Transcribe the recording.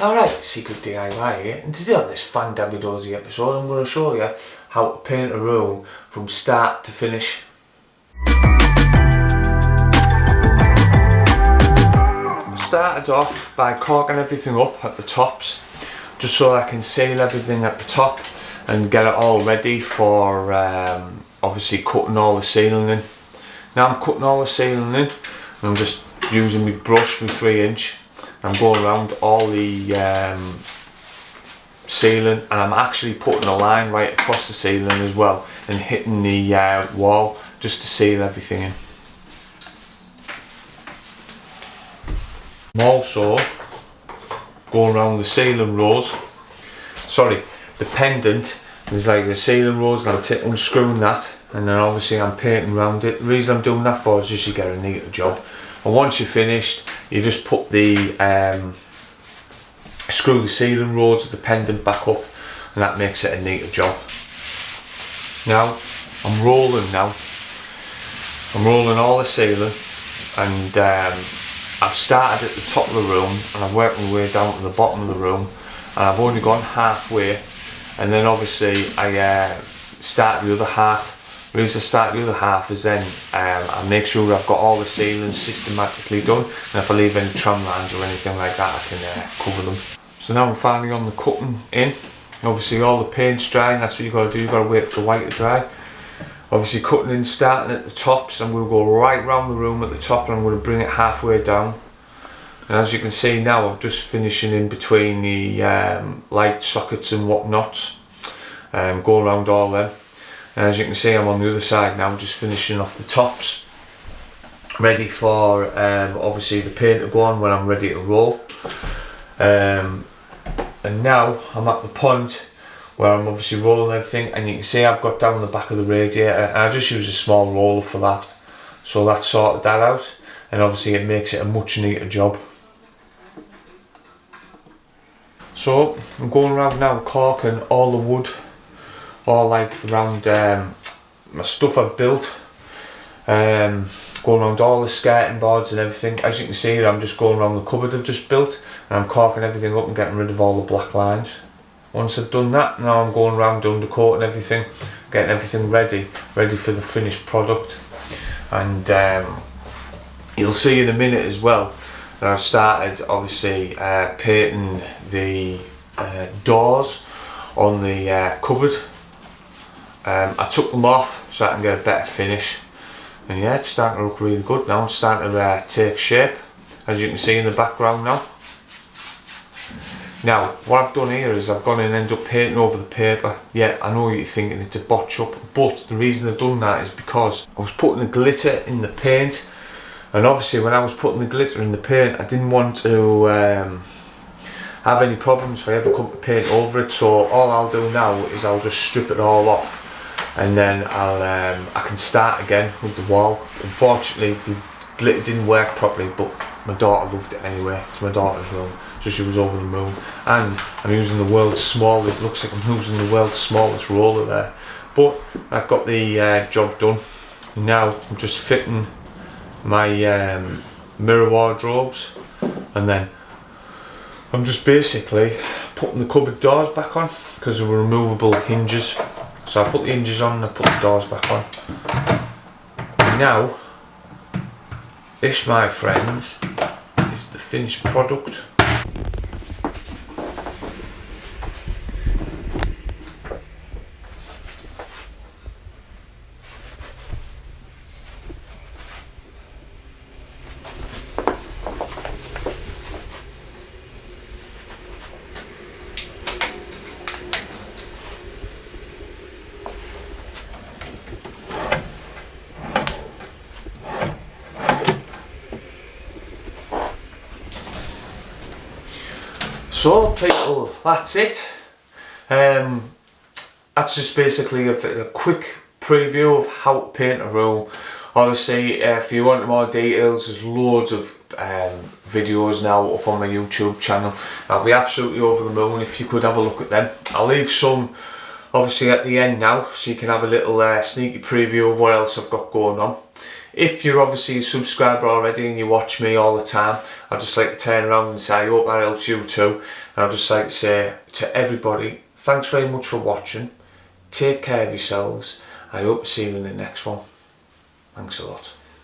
Alright, Secret DIY here, and today on this fan-dabby-dozy episode I'm going to show you how to paint a room from start to finish. I started off by caulking everything up at the tops, just so I can seal everything at the top and get it all ready for obviously cutting all the ceiling in. Now I'm cutting all the ceiling in, and I'm just using my brush with 3-inch. I'm going around all the ceiling, and I'm actually putting a line right across the ceiling as well and hitting the wall just to seal everything in. I'm also going around the ceiling rose, the pendant. There's like the ceiling rose, and I'm unscrewing that, and then obviously I'm painting around it. The reason I'm doing that for is just to get a neater job. And once you're finished, you just put the screw the ceiling rose of the pendant back up, and that makes it a neater job. Now I'm rolling all the ceiling, and I've started at the top of the room and I've worked my way down to the bottom of the room, and I've only gone halfway, and then obviously I start the other half. The reason I start the other half is then I make sure I've got all the ceilings systematically done, and if I leave any tram lines or anything like that, I can cover them. So now I'm finally on the cutting in. Obviously all the paint's drying, that's what you've got to do, you've got to wait for the white to dry. Obviously cutting in, starting at the top, so I'm going to go right round the room at the top, and I'm going to bring it halfway down. And as you can see now, I'm just finishing in between the light sockets and whatnot, going around all them. And as you can see, I'm on the other side now, just finishing off the tops, ready for obviously the paint to go on when I'm ready to roll. And now I'm at the point where I'm obviously rolling everything, and you can see I've got down the back of the radiator, and I just use a small roller for that. So that sorted that out, and obviously it makes it a much neater job. So I'm going around now caulking all the wood, all like around my stuff I've built, going around all the skirting boards and everything. As you can see, I'm just going around the cupboard I've just built, and I'm caulking everything up and getting rid of all the black lines. Once I've done that, now I'm going around undercoating everything, getting everything ready for the finished product. And you'll see in a minute as well that I've started obviously painting the doors on the cupboard. I took them off so I can get a better finish, and yeah, it's starting to look really good now. It's starting to take shape, as you can see in the background now. Now what I've done here is I've gone and ended up painting over the paper. Yeah, I know you're thinking it's a botch up, but the reason I've done that is because I was putting the glitter in the paint, and obviously when I was putting the glitter in the paint, I didn't want to have any problems if I ever come to paint over it. So all I'll do now is I'll just strip it all off, and then I can start again with the wall. Unfortunately the glitter didn't work properly, but my daughter loved it anyway. It's my daughter's room, so she was over the moon. And I'm using the world's smallest, it looks like I'm using the world's smallest roller there, but I've got the job done. Now I'm just fitting my mirror wardrobes, and then I'm just basically putting the cupboard doors back on, because they were removable hinges. So I put the hinges on and I put the doors back on. And now, this, my friends, is the finished product. So people, that's it. That's just basically a quick preview of how to paint a room. Obviously, if you want more details, there's loads of videos now up on my YouTube channel. I'll be absolutely over the moon if you could have a look at them. I'll leave some obviously at the end now, so you can have a little sneaky preview of what else I've got going on. If you're obviously a subscriber already and you watch me all the time, I'd just like to turn around and say I hope that helps you too. And I'd just like to say to everybody, thanks very much for watching. Take care of yourselves. I hope to see you in the next one. Thanks a lot.